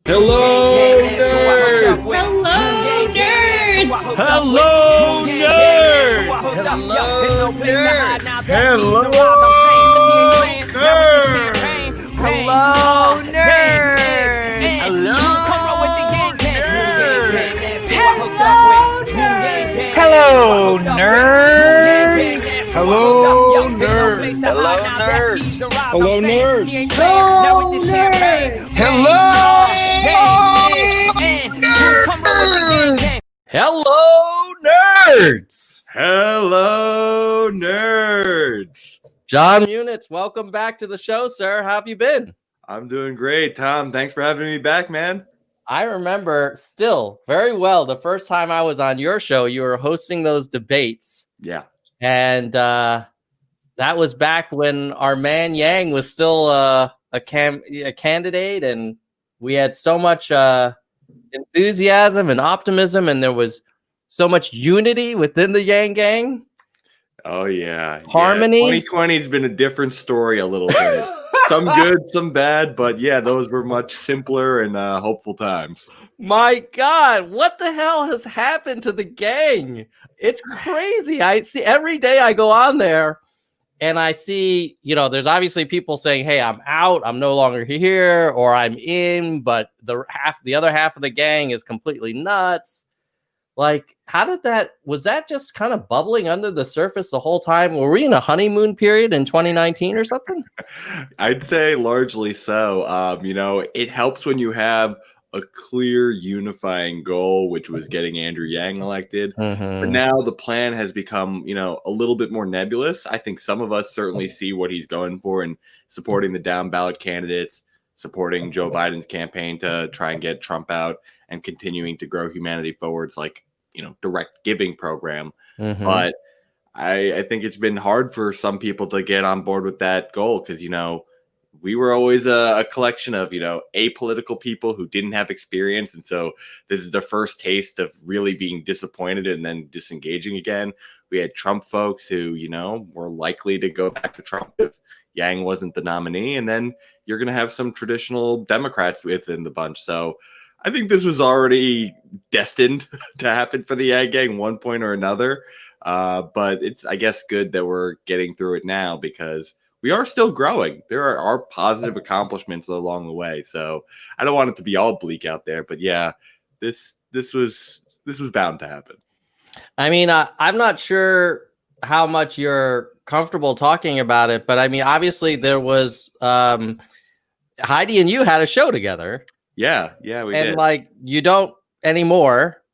Hello, nerds! Hello, nerds! Hello, nerds! Hello, nerds! Hello, nerds! Hello, nerds! Hello, nerds! Hello, nerds! Hello, nerds! Hello, nerds! Hello, nerds! Jon Munitz, welcome back to the show, sir. How have you been? I'm doing great, Tom. Thanks for having me back, man. I remember still very well the first time I was on your show, you were hosting those debates. Yeah. And that was back when our man Yang was still a candidate, and we had so much enthusiasm and optimism, and there was so much unity within the Yang gang. Oh, yeah. Harmony. 2020 has been a different story a little bit. Some good, some bad, but yeah, those were much simpler and hopeful times. My God, what the hell has happened to the gang? It's crazy. I see every day I go on there and I see, there's obviously people saying, hey, I'm out, I'm no longer here, or I'm in, but the other half of the gang is completely nuts. Like, was that just kind of bubbling under the surface the whole time? Were we in a honeymoon period in 2019 or something? I'd say largely so. It helps when you have a clear unifying goal, which was getting Andrew Yang elected. Mm-hmm. But now the plan has become, a little bit more nebulous. I think some of us certainly see what he's going for and supporting the down ballot candidates, supporting Joe Biden's campaign to try and get Trump out and continuing to grow humanity forwards, like, direct giving program. Mm-hmm. But I think it's been hard for some people to get on board with that goal because, we were always a collection of, apolitical people who didn't have experience. And so this is the first taste of really being disappointed and then disengaging again. We had Trump folks who, were likely to go back to Trump if Yang wasn't the nominee. And then you're going to have some traditional Democrats within the bunch. So I think this was already destined to happen for the Yang gang one point or another. But it's, I guess, good that we're getting through it now because we are still growing. There are positive accomplishments along the way. So I don't want it to be all bleak out there. But yeah, this was bound to happen. I mean, I'm not sure how much you're comfortable talking about it, but I mean, obviously there was Heidi and you had a show together. Yeah, we did. And like, you don't anymore.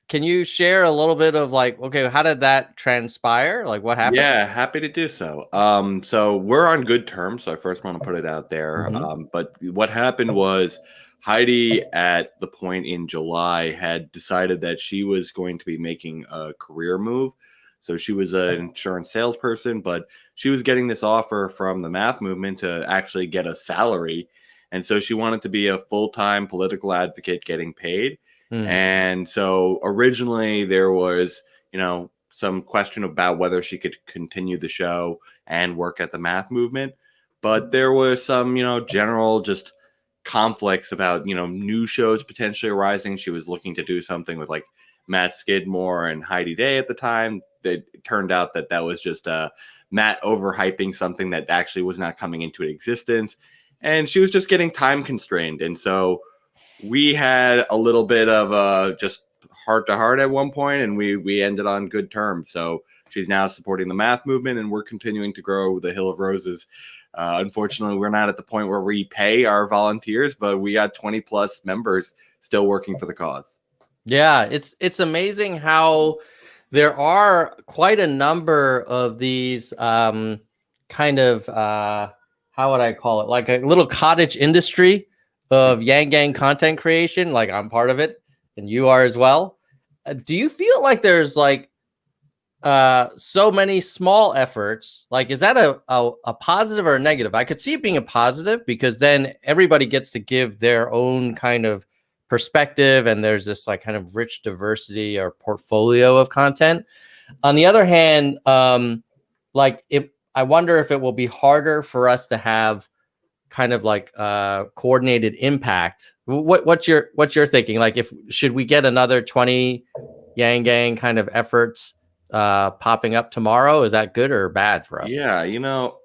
Can you share a little bit of okay, how did that transpire? Like, what happened? Yeah, happy to do so. So we're on good terms. So I first want to put it out there. Mm-hmm. But what happened was Heidi, at the point in July, had decided that she was going to be making a career move. So she was an insurance salesperson, but she was getting this offer from the math movement to actually get a salary. And so she wanted to be a full-time political advocate getting paid. Mm. And so originally there was, some question about whether she could continue the show and work at the math movement. But there was some, general just conflicts about, new shows potentially arising. She was looking to do something with like Matt Skidmore and Heidi Day at the time. It turned out that was just Matt overhyping something that actually was not coming into existence. And she was just getting time constrained. And so we had a little bit of just heart to heart at one point, and we ended on good terms. So she's now supporting the math movement, and we're continuing to grow the Hill of Roses. Unfortunately, we're not at the point where we pay our volunteers, but we got 20 plus members still working for the cause. Yeah, it's amazing how there are quite a number of these kind of how would I call it? Like a little cottage industry of Yang Gang content creation. Like, I'm part of it and you are as well. Do you feel like there's so many small efforts? Like, is that a positive or a negative? I could see it being a positive because then everybody gets to give their own kind of perspective and there's this kind of rich diversity or portfolio of content. On the other hand, I wonder if it will be harder for us to have kind of like coordinated impact. What's your thinking? Like, should we get another 20 Yang Gang kind of efforts popping up tomorrow? Is that good or bad for us? Yeah,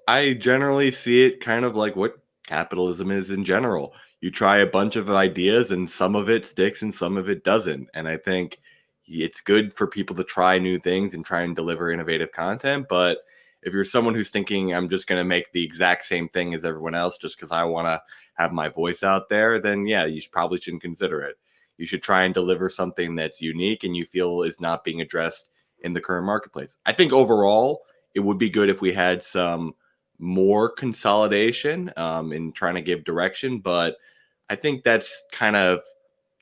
I generally see it kind of like what capitalism is in general. You try a bunch of ideas and some of it sticks and some of it doesn't. And I think it's good for people to try new things and try and deliver innovative content. But if you're someone who's thinking, I'm just going to make the exact same thing as everyone else just because I want to have my voice out there, then yeah, probably shouldn't consider it. You should try and deliver something that's unique and you feel is not being addressed in the current marketplace. I think overall, it would be good if we had some more consolidation in trying to give direction, but I think that's kind of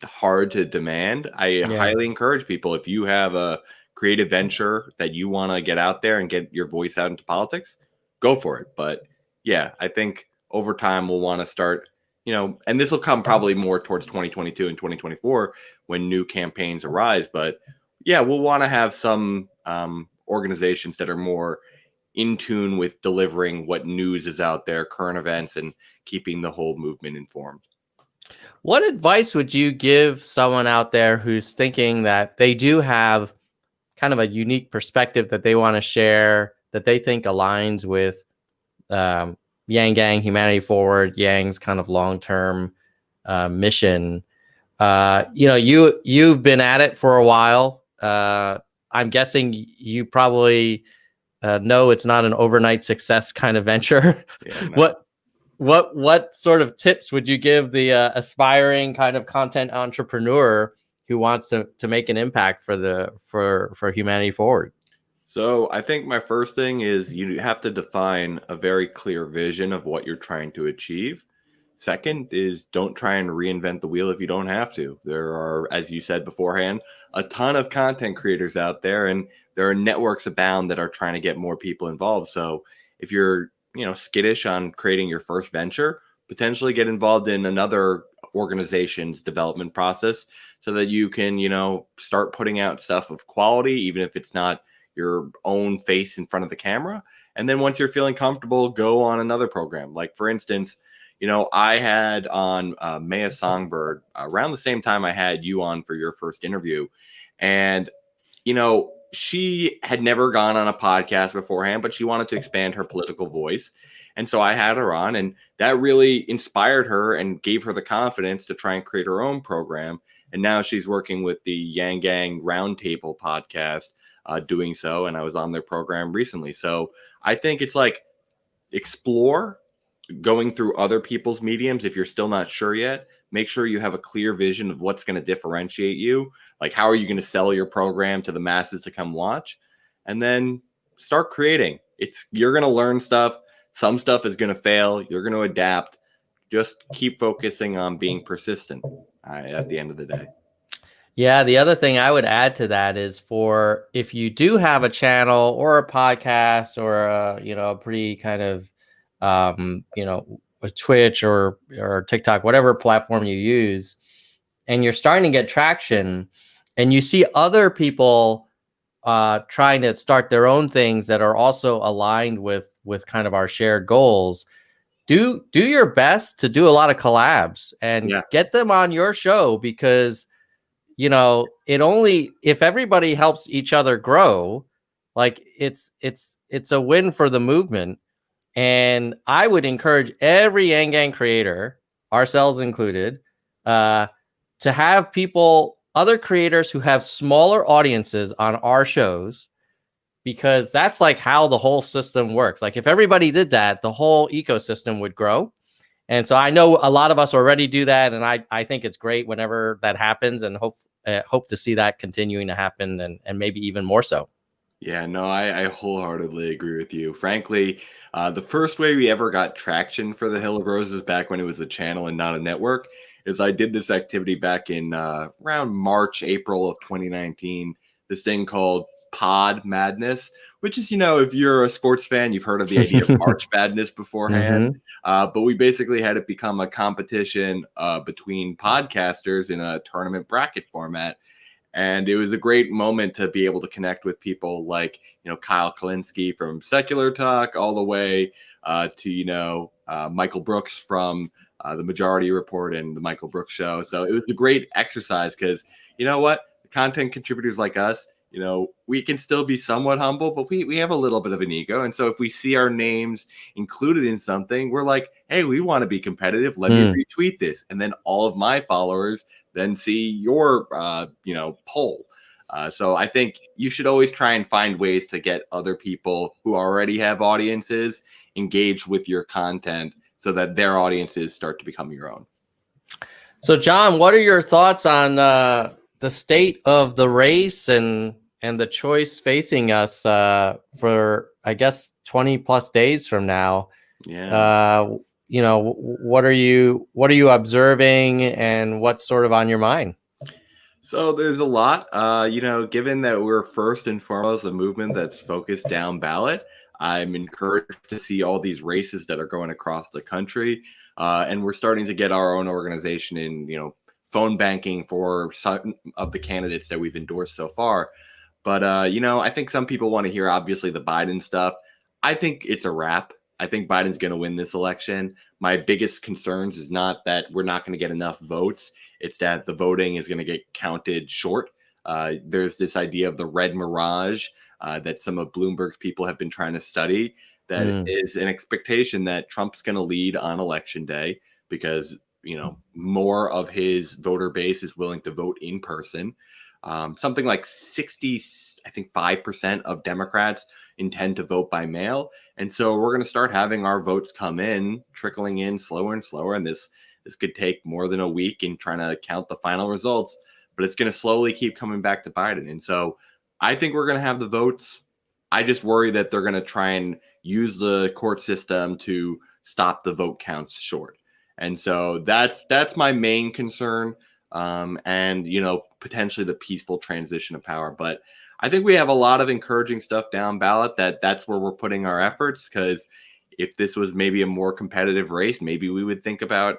hard to demand. I highly encourage people, if you have a creative venture that you want to get out there and get your voice out into politics, go for it. But yeah, I think over time we'll want to start, and this will come probably more towards 2022 and 2024 when new campaigns arise. But yeah, we'll want to have some organizations that are more in tune with delivering what news is out there, current events, and keeping the whole movement informed. What advice would you give someone out there who's thinking that they do have kind of a unique perspective that they want to share, that they think aligns with Yang Gang, Humanity Forward, Yang's kind of long-term mission? You've been at it for a while. I'm guessing you probably know it's not an overnight success kind of venture. Yeah, no. What sort of tips would you give the aspiring kind of content entrepreneur who wants to make an impact for Humanity Forward? So I think my first thing is you have to define a very clear vision of what you're trying to achieve. Second is don't try and reinvent the wheel if you don't have to. There are, as you said beforehand, a ton of content creators out there, and there are networks abound that are trying to get more people involved. So if you're, skittish on creating your first venture, potentially get involved in another organization's development process so that you can, start putting out stuff of quality, even if it's not your own face in front of the camera. And then once you're feeling comfortable, go on another program. Like, for instance, I had on Maya Songbird around the same time I had you on for your first interview. And, she had never gone on a podcast beforehand, but she wanted to expand her political voice. And so I had her on, and that really inspired her and gave her the confidence to try and create her own program. And now she's working with the Yang Gang Roundtable podcast, doing so. And I was on their program recently. So I think it's like explore going through other people's mediums. If you're still not sure yet, make sure you have a clear vision of what's going to differentiate you. Like, how are you going to sell your program to the masses to come watch? And then start creating. You're going to learn stuff. Some stuff is going to fail. You're going to adapt. Just keep focusing on being persistent at the end of the day. Yeah, the other thing I would add to that is, if you do have a channel or a podcast or a pretty kind of with Twitch or TikTok, whatever platform you use, and you're starting to get traction, and you see other people trying to start their own things that are also aligned with kind of our shared goals, do your best to do a lot of collabs and get them on your show, because if everybody helps each other grow, like it's a win for the movement. And I would encourage every Yang Gang creator, ourselves included, to have other creators who have smaller audiences on our shows, because that's like how the whole system works. Like, if everybody did that, the whole ecosystem would grow. And so I know a lot of us already do that, and I think it's great whenever that happens, and hope to see that continuing to happen, and maybe even more so. Yeah, no, I wholeheartedly agree with you. Frankly, the first way we ever got traction for the Hill of Roses, back when it was a channel and not a network, is I did this activity back in around March, April of 2019, this thing called Pod Madness, which is, if you're a sports fan, you've heard of the idea of March Madness beforehand. But we basically had it become a competition between podcasters in a tournament bracket format. And it was a great moment to be able to connect with people like, Kyle Kalinske from Secular Talk, all the way to Michael Brooks from the Majority Report and the Michael Brooks Show. So it was a great exercise because you know what, content contributors like us, we can still be somewhat humble, but we have a little bit of an ego. And so if we see our names included in something, we're like, hey, we want to be competitive. Let me retweet this. And then all of my followers then see your, poll. So I think you should always try and find ways to get other people who already have audiences engaged with your content so that their audiences start to become your own. So, John, what are your thoughts on the state of the race and the choice facing us for, I guess, 20 plus days from now? Yeah. What are you observing, and what's sort of on your mind? So there's a lot, given that we're first and foremost a movement that's focused down ballot. I'm encouraged to see all these races that are going across the country. And we're starting to get our own organization in, phone banking for some of the candidates that we've endorsed so far. But, I think some people want to hear, obviously, the Biden stuff. I think it's a wrap. I think Biden's going to win this election. My biggest concerns is not that we're not going to get enough votes. It's that the voting is going to get counted short. There's this idea of the red mirage that some of Bloomberg's people have been trying to study. That is an expectation that Trump's going to lead on election day because, more of his voter base is willing to vote in person. Something like 5% of Democrats intend to vote by mail. And so we're going to start having our votes come in, trickling in slower and slower. And this could take more than a week in trying to count the final results, but it's going to slowly keep coming back to Biden. And so I think we're going to have the votes. I just worry that they're going to try and use the court system to stop the vote counts short. And so that's my main concern. And, potentially the peaceful transition of power. But I think we have a lot of encouraging stuff down ballot that's where we're putting our efforts, because if this was maybe a more competitive race, maybe we would think about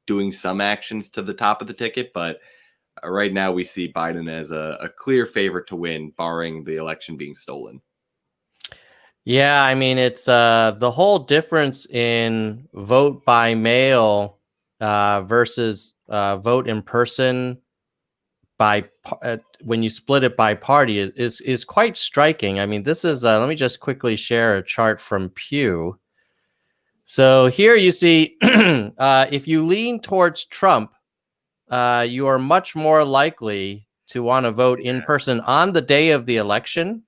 doing some actions to the top of the ticket. But right now we see Biden as a clear favorite to win, barring the election being stolen. Yeah, I mean, it's the whole difference in vote by mail versus vote in person when you split it by party is quite striking. I mean, this is let me just quickly share a chart from Pew. So here you see if you lean towards Trump, you are much more likely to want to vote in person on the day of the election.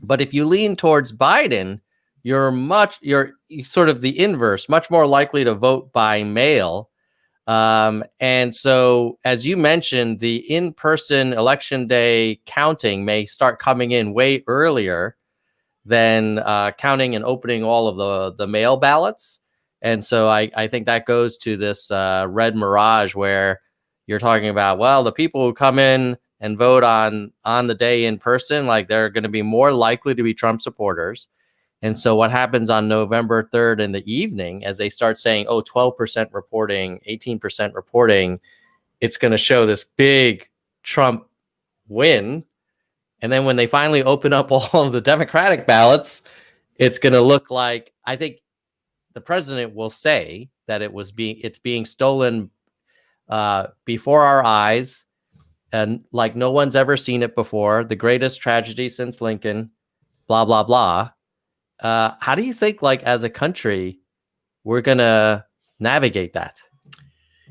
But if you lean towards Biden, you're sort of the inverse, much more likely to vote by mail. And so, as you mentioned, the in-person election day counting may start coming in way earlier than counting and opening all of the mail ballots. And so I think that goes to this red mirage where you're talking about, well, the people who come in and vote on the day in person, like, they're going to be more likely to be Trump supporters. And so what happens on November 3rd in the evening, as they start saying, 12% reporting, 18% reporting, it's going to show this big Trump win. And then when they finally open up all of the Democratic ballots, it's going to look like, I think the president will say that it's being stolen before our eyes, and like no one's ever seen it before, the greatest tragedy since Lincoln, blah, blah, blah. How do you think, like, as a country, we're going to navigate that?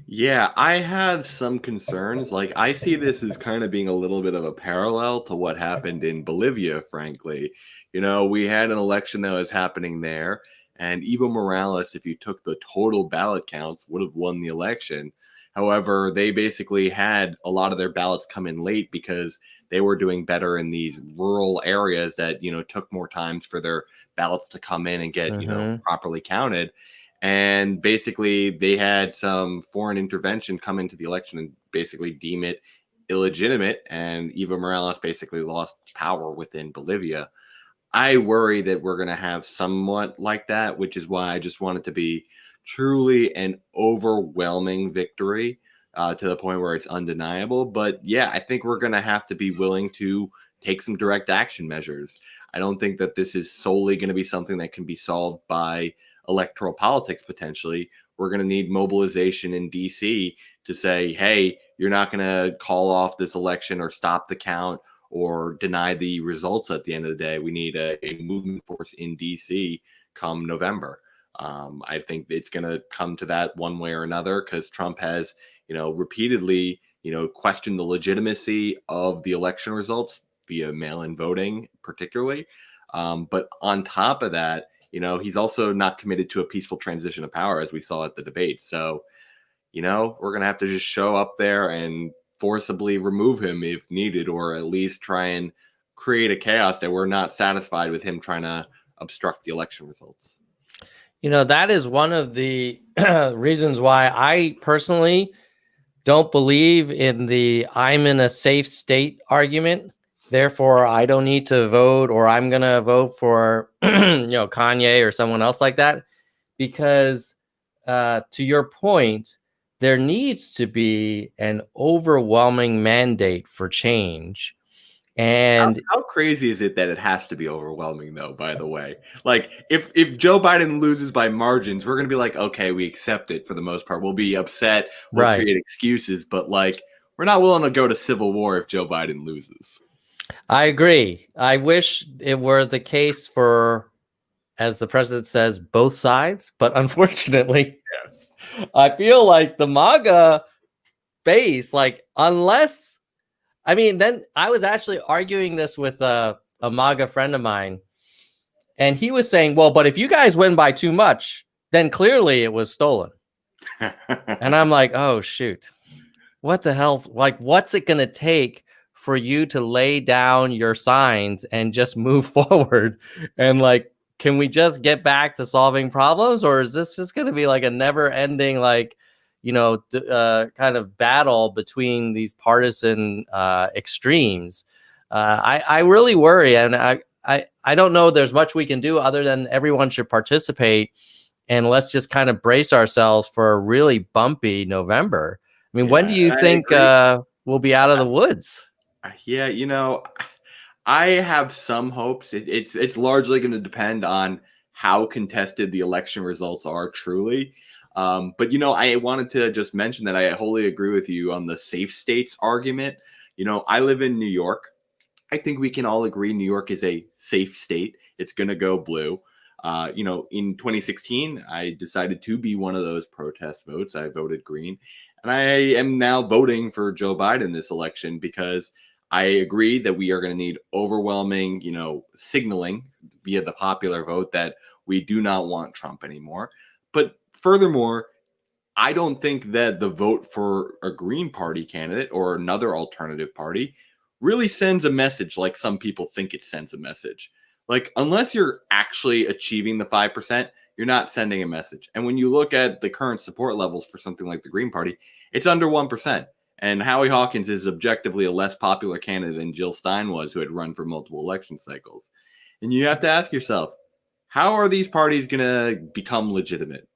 Yeah, I have some concerns. Like, I see this as kind of being a little bit of a parallel to what happened in Bolivia, frankly. We had an election that was happening there, and Evo Morales, if you took the total ballot counts, would have won the election. However, they basically had a lot of their ballots come in late because they were doing better in these rural areas that, took more time for their ballots to come in and get, properly counted. And basically they had some foreign intervention come into the election and basically deem it illegitimate. And Evo Morales basically lost power within Bolivia. I worry that we're going to have somewhat like that, which is why I just want it to be truly an overwhelming victory to the point where it's undeniable. But yeah, I think we're going to have to be willing to take some direct action measures. I don't think that this is solely going to be something that can be solved by electoral politics potentially. We're going to need mobilization in DC to say, hey, you're not going to call off this election or stop the count or deny the results at the end of the day. We need a movement force in DC come November. I think it's going to come to that one way or another, because Trump has, repeatedly, questioned the legitimacy of the election results via mail-in voting, particularly. But on top of that, he's also not committed to a peaceful transition of power, as we saw at the debate. So, we're going to have to just show up there and forcibly remove him if needed, or at least try and create a chaos that we're not satisfied with him trying to obstruct the election results. That is one of the reasons why I personally don't believe in the I'm in a safe state argument. Therefore, I don't need to vote, or I'm going to vote for, Kanye or someone else like that. Because to your point, there needs to be an overwhelming mandate for change. And how crazy is it that it has to be overwhelming, though, by the way? Like, if Joe Biden loses by margins, we're going to be like, okay, we accept it for the most part. We'll be upset. We'll create excuses. But, we're not willing to go to civil war if Joe Biden loses. I agree. I wish it were the case for, as the president says, both sides. But unfortunately, I feel like the MAGA base, unless... then I was actually arguing this with a MAGA friend of mine, and he was saying, well, but if you guys win by too much, then clearly it was stolen. And I'm like, oh, shoot. What the hell's what's it going to take for you to lay down your signs and just move forward? And can we just get back to solving problems? Or is this just going to be a never ending, kind of battle between these partisan extremes? I really worry, and I don't know there's much we can do other than everyone should participate, and let's just kind of brace ourselves for a really bumpy November. When do you think we'll be out of the woods? Yeah, I have some hopes. It's largely going to depend on how contested the election results are truly. But, I wanted to just mention that I wholly agree with you on the safe states argument. I live in New York. I think we can all agree New York is a safe state. It's going to go blue. In 2016, I decided to be one of those protest votes. I voted green. And I am now voting for Joe Biden this election because I agree that we are going to need overwhelming, signaling via the popular vote that we do not want Trump anymore. But furthermore, I don't think that the vote for a Green Party candidate or another alternative party really sends a message like some people think it sends a message. Unless you're actually achieving the 5%, you're not sending a message. And when you look at the current support levels for something like the Green Party, it's under 1%. And Howie Hawkins is objectively a less popular candidate than Jill Stein was, who had run for multiple election cycles. And you have to ask yourself, how are these parties going to become legitimate?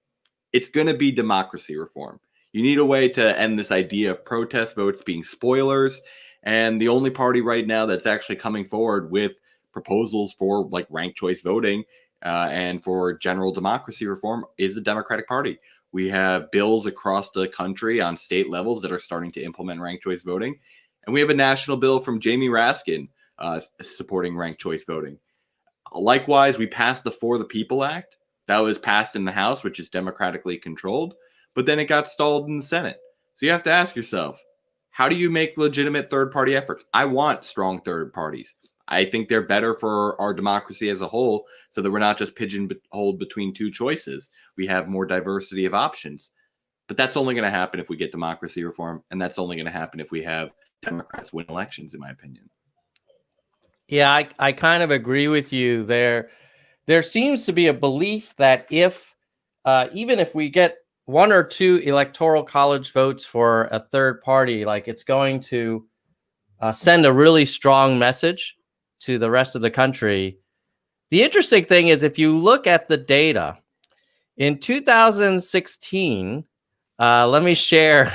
It's going to be democracy reform. You need a way to end this idea of protest votes being spoilers. And the only party right now that's actually coming forward with proposals for ranked choice voting and for general democracy reform is the Democratic Party. We have bills across the country on state levels that are starting to implement ranked choice voting. And we have a national bill from Jamie Raskin supporting ranked choice voting. Likewise, we passed the For the People Act. That was passed in the House, which is democratically controlled, but then it got stalled in the Senate. So you have to ask yourself, how do you make legitimate third-party efforts? I want strong third parties. I think they're better for our democracy as a whole, so that we're not just pigeonholed between two choices. We have more diversity of options. But that's only going to happen if we get democracy reform, and that's only going to happen if we have Democrats win elections, in my opinion. Yeah, I kind of agree with you there. There seems to be a belief that even if we get one or two electoral college votes for a third party, it's going to send a really strong message to the rest of the country. The interesting thing is, if you look at the data in 2016, let me share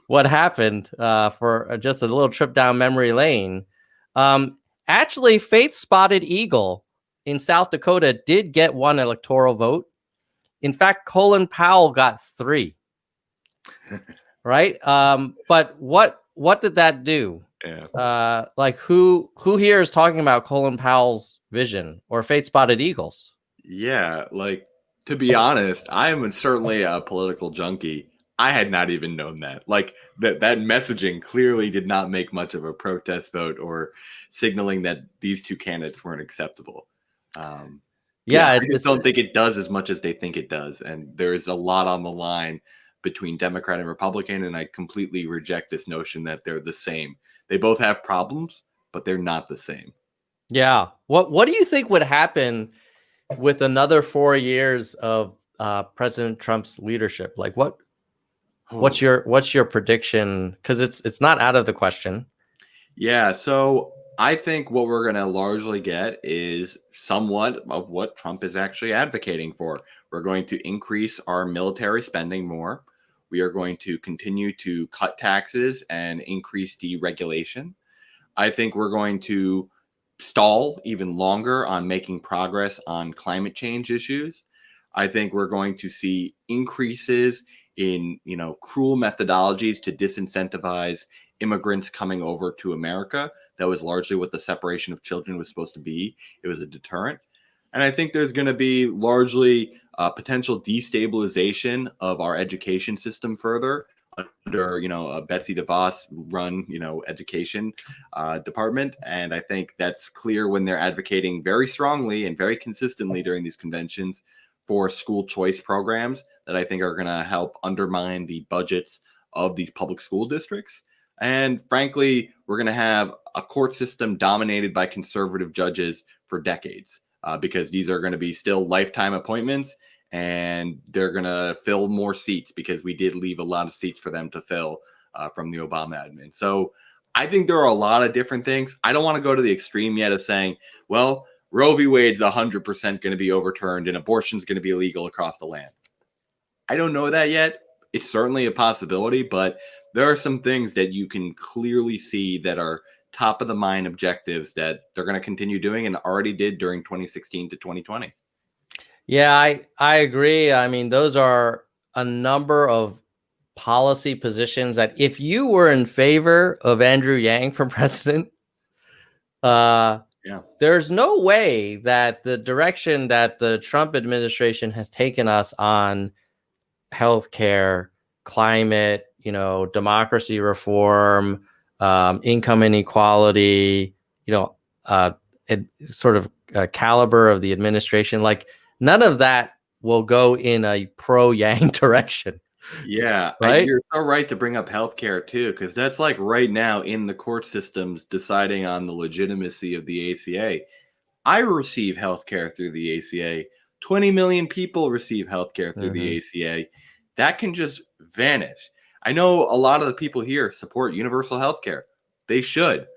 what happened for just a little trip down memory lane. Actually, Faith Spotted Eagle in South Dakota did get 1 electoral vote. In fact, Colin Powell got 3. Right? But what did that do? Yeah. Like who here is talking about Colin Powell's vision or Faith Spotted Eagles? Yeah, like, to be honest, I am certainly a political junkie. I had not even known that. Like, that messaging clearly did not make much of a protest vote or signaling that these two candidates weren't acceptable. Yeah, I just don't think it does as much as they think it does. And there's a lot on the line between Democrat and Republican, and I completely reject this notion that they're the same. They both have problems, but they're not the same. Yeah. What do you think would happen with another 4 years of President Trump's leadership? Like what's your prediction? Because it's not out of the question. Yeah, so I think what we're going to largely get is somewhat of what Trump is actually advocating for. We're going to increase our military spending more. We are going to continue to cut taxes and increase deregulation. I think we're going to stall even longer on making progress on climate change issues. I think we're going to see increases in, cruel methodologies to disincentivize immigrants coming over to America. That was largely what the separation of children was supposed to be. It was a deterrent. And I think there's going to be largely potential destabilization of our education system further under, a Betsy DeVos run, education department. And I think that's clear when they're advocating very strongly and very consistently during these conventions for school choice programs that I think are going to help undermine the budgets of these public school districts. And frankly, we're going to have a court system dominated by conservative judges for decades because these are going to be still lifetime appointments, and they're going to fill more seats because we did leave a lot of seats for them to fill from the Obama admin. So I think there are a lot of different things. I don't want to go to the extreme yet of saying, well, Roe v. Wade's 100% going to be overturned and abortion's going to be illegal across the land. I don't know that yet. It's certainly a possibility, but there are some things that you can clearly see that are top of the mind objectives that they're going to continue doing and already did during 2016 to 2020. Yeah, I agree. I mean, those are a number of policy positions that if you were in favor of Andrew Yang for president, there's no way that the direction that the Trump administration has taken us on healthcare, climate, democracy reform, income inequality, sort of caliber of the administration, like none of that will go in a pro-Yang direction. Yeah, right. You're so right to bring up healthcare too, because that's like right now in the court systems deciding on the legitimacy of the ACA. I receive healthcare through the ACA. 20 million people receive healthcare through the ACA. That can just vanish. I know a lot of the people here support universal healthcare. They should.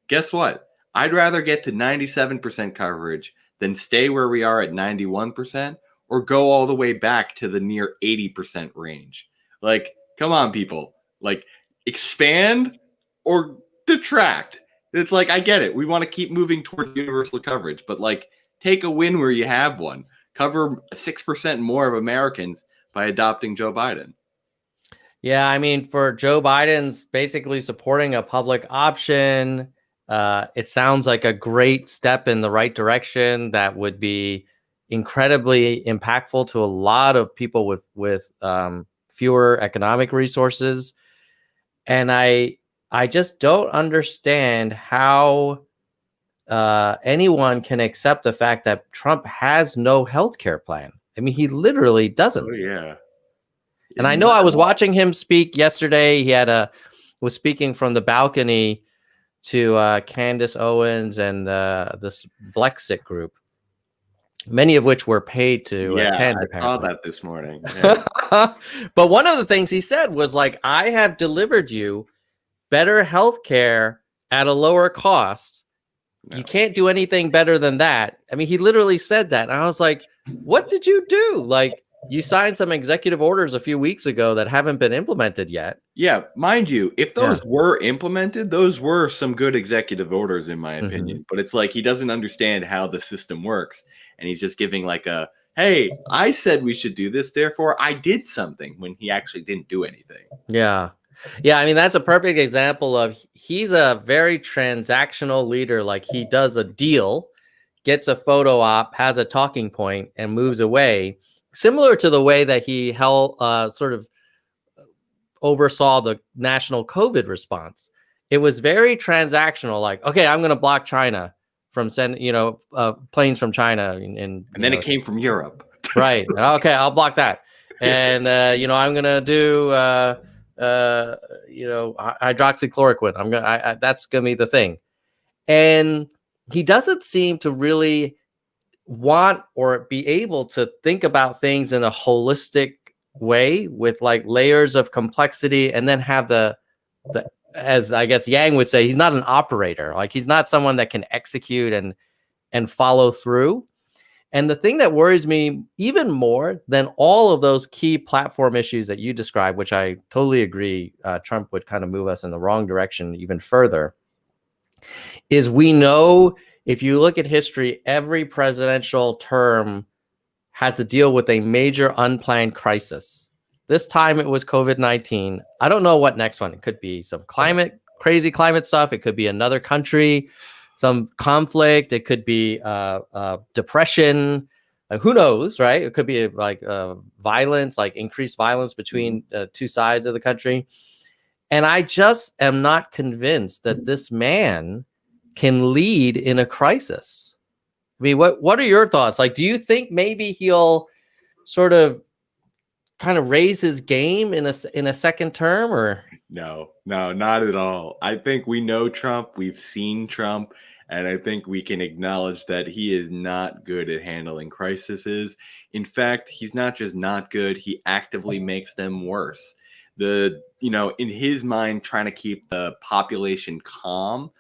Guess what? I'd rather get to 97% coverage than stay where we are at 91%. Or go all the way back to the near 80% range. Like, come on, people. Like, expand or detract. It's like, I get it. We want to keep moving toward universal coverage, but like, take a win where you have one. Cover 6% more of Americans by adopting Joe Biden. Yeah, I mean, for Joe Biden's basically supporting a public option, it sounds like a great step in the right direction that would be incredibly impactful to a lot of people with fewer economic resources. And I just don't understand how anyone can accept the fact that Trump has no healthcare plan. I mean, he literally doesn't. Oh, yeah. And I know I was watching him speak yesterday. He was speaking from the balcony to Candace Owens and this Blexit group, many of which were paid to attend. I saw that this morning. Yeah. But one of the things he said was like, I have delivered you better health care at a lower cost. No. You can't do anything better than that. I mean, he literally said that. And I was like, what did you do? Like, You signed some executive orders a few weeks ago that haven't been implemented yet. Yeah, mind you, if Yeah. those were implemented, those were some good executive orders, in my Mhm. opinion. But it's like he doesn't understand how the system works, and he's just giving like a, "Hey, I said we should do this, therefore I did something," when he actually didn't do anything. Yeah. Yeah, I mean, that's a perfect example of he's a very transactional leader. Like he does a deal, gets a photo op, has a talking point, and moves away. Similar to the way that he held sort of oversaw the national COVID response. It was very transactional. Like, okay, I'm going to block China from sending, planes from China, And then it came from Europe. right. Okay, I'll block that. And I'm going to do hydroxychloroquine. That's going to be the thing. And he doesn't seem to really want or be able to think about things in a holistic way with like layers of complexity, and then have the as I guess Yang would say, he's not an operator. Like he's not someone that can execute and follow through. And the thing that worries me even more than all of those key platform issues that you described, which I totally agree, Trump would kind of move us in the wrong direction even further, is we know if you look at history, every presidential term has to deal with a major unplanned crisis. This time it was COVID-19. I don't know what next one. It could be some crazy climate stuff. It could be another country, some conflict. It could be depression. Who knows, right? It could be like violence, like increased violence between two sides of the country. And I just am not convinced that this man can lead in a crisis. I mean, what are your thoughts? Like, do you think maybe he'll sort of kind of raise his game in a second term, or? No, not at all. I think we know Trump. We've seen Trump. And I think we can acknowledge that he is not good at handling crises. In fact, he's not just not good, he actively makes them worse. In his mind, trying to keep the population calm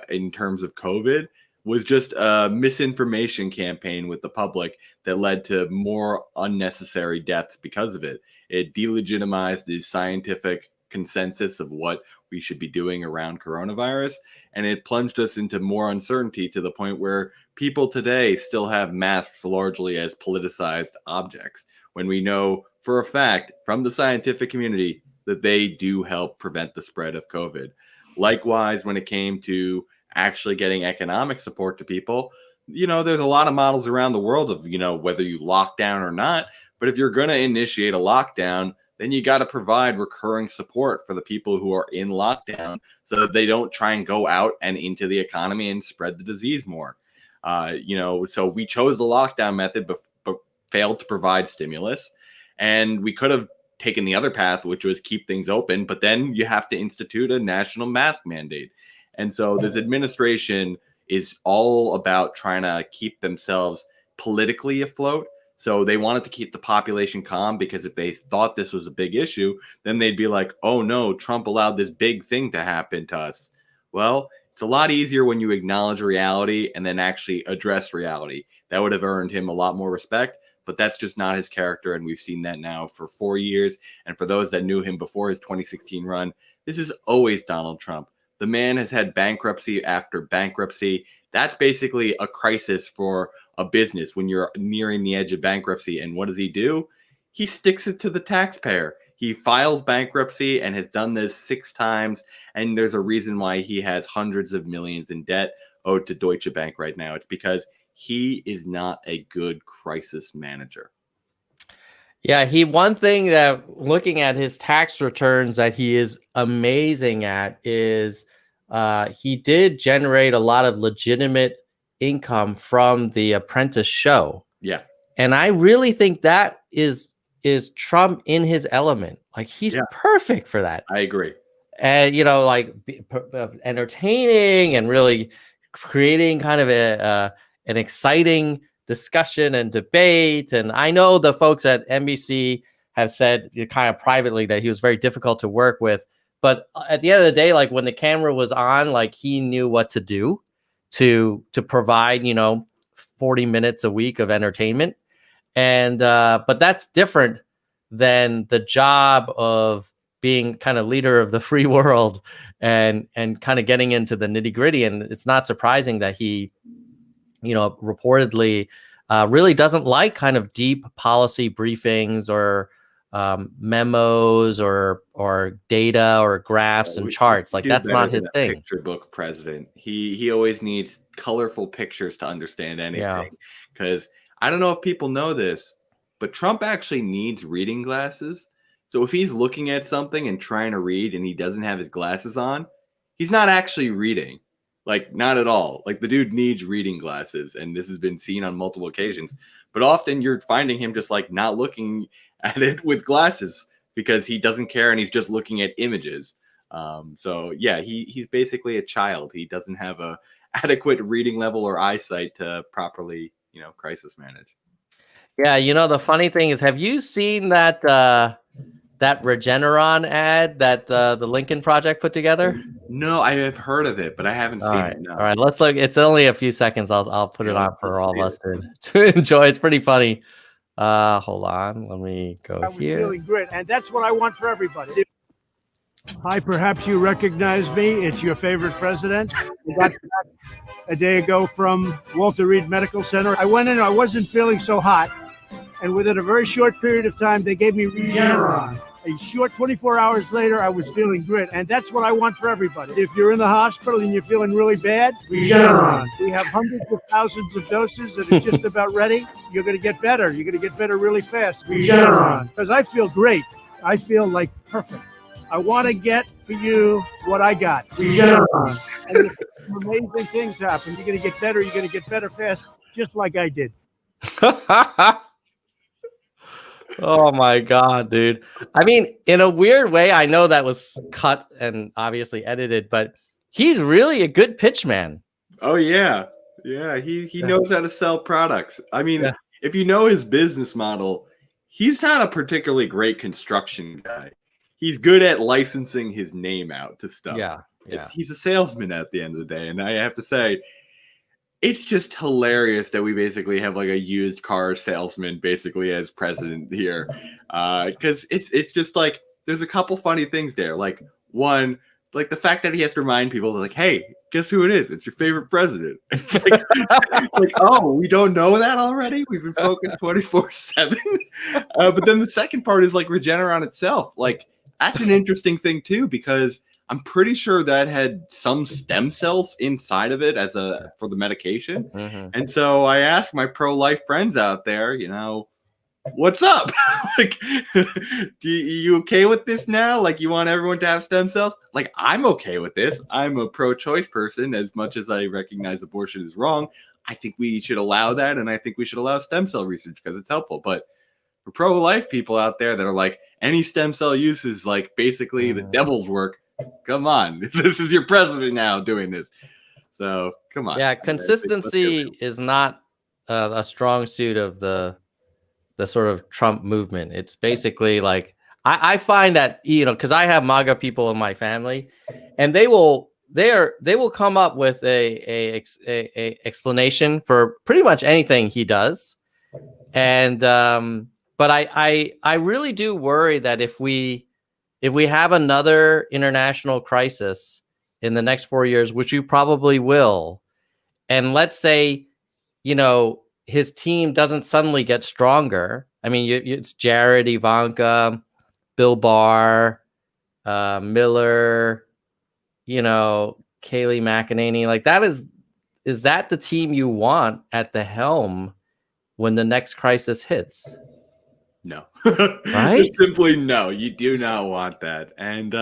in terms of COVID was just a misinformation campaign with the public that led to more unnecessary deaths because of it. It delegitimized the scientific consensus of what we should be doing around coronavirus, and it plunged us into more uncertainty to the point where people today still have masks largely as politicized objects, when we know for a fact from the scientific community that they do help prevent the spread of COVID. Likewise, when it came to actually getting economic support to people, there's a lot of models around the world of, whether you lock down or not, but if you're going to initiate a lockdown, then you got to provide recurring support for the people who are in lockdown so that they don't try and go out and into the economy and spread the disease more. So we chose the lockdown method, but failed to provide stimulus. And we could have taken the other path, which was keep things open, but then you have to institute a national mask mandate. And so this administration is all about trying to keep themselves politically afloat. So they wanted to keep the population calm, because if they thought this was a big issue, then they'd be like, oh no, Trump allowed this big thing to happen to us. Well, it's a lot easier when you acknowledge reality and then actually address reality. That would have earned him a lot more respect, but that's just not his character. And we've seen that now for 4 years. And for those that knew him before his 2016 run, this is always Donald Trump. The man has had bankruptcy after bankruptcy. That's basically a crisis for a business when you're nearing the edge of bankruptcy. And what does he do? He sticks it to the taxpayer. He files bankruptcy and has done this 6 times. And there's a reason why he has hundreds of millions in debt owed to Deutsche Bank right now. It's because he is not a good crisis manager. Yeah, one thing that looking at his tax returns that he is amazing at is he did generate a lot of legitimate income from the Apprentice show. Yeah. And I really think that is Trump in his element. Like he's perfect for that. I agree. And entertaining and really creating kind of an exciting discussion and debate. And I know the folks at NBC have said kind of privately that he was very difficult to work with. But at the end of the day, like when the camera was on, like he knew what to do to provide, 40 minutes a week of entertainment. And but that's different than the job of being kind of leader of the free world and kind of getting into the nitty gritty. And it's not surprising that he, reportedly really doesn't like kind of deep policy briefings or memos or data or graphs and charts. Like, that's not his thing. Picture book president. He always needs colorful pictures to understand anything. Because I don't know if people know this, but Trump actually needs reading glasses. So if he's looking at something and trying to read and he doesn't have his glasses on, he's not actually reading. Like, not at all. Like, the dude needs reading glasses, and this has been seen on multiple occasions. But often you're finding him just like not looking at it with glasses because he doesn't care and he's just looking at images. So yeah, he's basically a child. He doesn't have a adequate reading level or eyesight to properly, crisis manage. Yeah, the funny thing is, have you seen that that Regeneron ad that the Lincoln Project put together? No, I have heard of it, but I haven't seen it. No. All right, let's look. It's only a few seconds. I'll put it on for all of us to enjoy. It's pretty funny. Hold on, let me go here. Feeling great, and that's what I want for everybody. Hi, perhaps you recognize me. It's your favorite president. We got back a day ago from Walter Reed Medical Center. I went in, I wasn't feeling so hot, and within a very short period of time, they gave me Regeneron. A short 24 hours later, I was feeling great, and that's what I want for everybody. If you're in the hospital and you're feeling really bad, Regeneron. We have hundreds of thousands of doses that are just about ready. You're going to get better. You're going to get better really fast. Regeneron. Because I feel great. I feel like perfect. I want to get for you what I got. Regeneron. And amazing things happen. You're going to get better. You're going to get better fast, just like I did. Oh my God, dude. I mean, in a weird way, I know that was cut and obviously edited, but he's really a good pitch man. Oh yeah. Yeah. He knows how to sell products. I mean, if you know his business model, he's not a particularly great construction guy. He's good at licensing his name out to stuff. Yeah. He's a salesman at the end of the day. And I have to say, it's just hilarious that we basically have like a used car salesman basically as president here. Because it's just like, there's a couple funny things there. Like, one, like the fact that he has to remind people, like, hey, guess who it is? It's your favorite president. like, oh, we don't know that already? We've been focused 24/7. But then the second part is like Regeneron itself. Like, that's an interesting thing too, because I'm pretty sure that had some stem cells inside of it for the medication. Mm-hmm. And so I asked my pro-life friends out there, what's up? Like, you okay with this now? Like, you want everyone to have stem cells? Like, I'm okay with this. I'm a pro-choice person. As much as I recognize abortion is wrong, I think we should allow that. And I think we should allow stem cell research because it's helpful. But for pro-life people out there that are like, any stem cell use is like basically the devil's work. Come on, this is your president now doing this. So come on. Yeah, consistency is not a strong suit of the sort of Trump movement. It's basically like I find that because I have MAGA people in my family, and they will come up with a explanation for pretty much anything he does, and but I really do worry that if we have another international crisis in the next 4 years, which you probably will, and let's say, his team doesn't suddenly get stronger. I mean, it's Jared, Ivanka, Bill Barr, Miller, Kayleigh McEnany. Like, that is that the team you want at the helm when the next crisis hits? No. Right? Just simply no. You do not want that. And,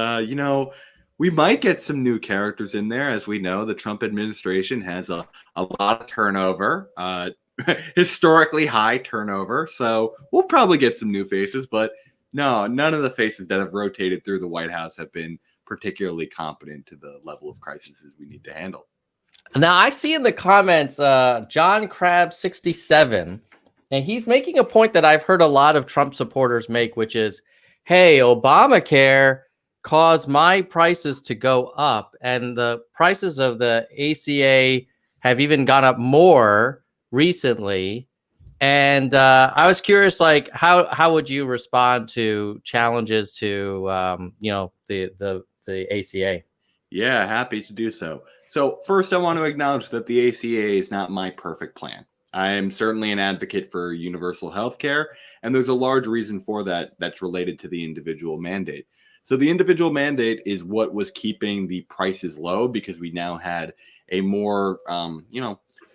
we might get some new characters in there. As we know, the Trump administration has a lot of turnover, historically high turnover. So we'll probably get some new faces. But no, none of the faces that have rotated through the White House have been particularly competent to the level of crises we need to handle. Now, I see in the comments, John Crab 67. And he's making a point that I've heard a lot of Trump supporters make, which is, hey, Obamacare caused my prices to go up. And the prices of the ACA have even gone up more recently. And I was curious, like, how would you respond to challenges to the ACA? Yeah, happy to do so. So first, I want to acknowledge that the ACA is not my perfect plan. I am certainly an advocate for universal health care, and there's a large reason for that that's related to the individual mandate. So the individual mandate is what was keeping the prices low because we now had a more,